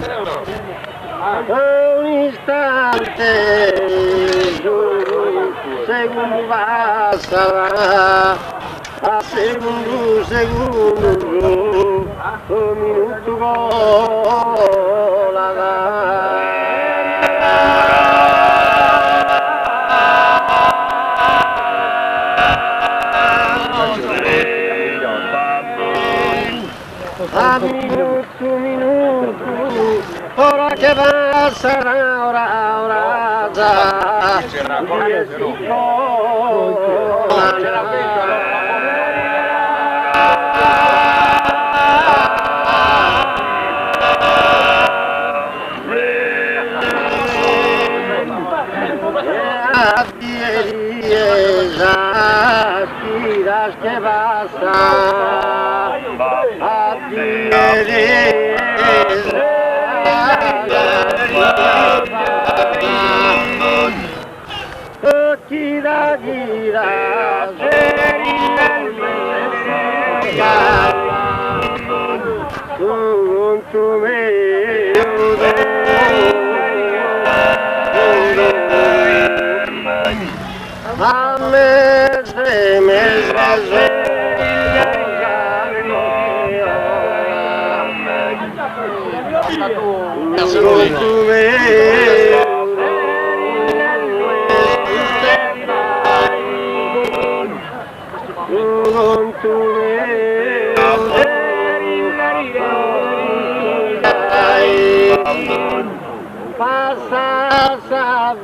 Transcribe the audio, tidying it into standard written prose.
Un istante, segundo passa, a segundo, un minuto vola. A minuto, ora che passerà, ora già. Las que pasa, gira, tu me passa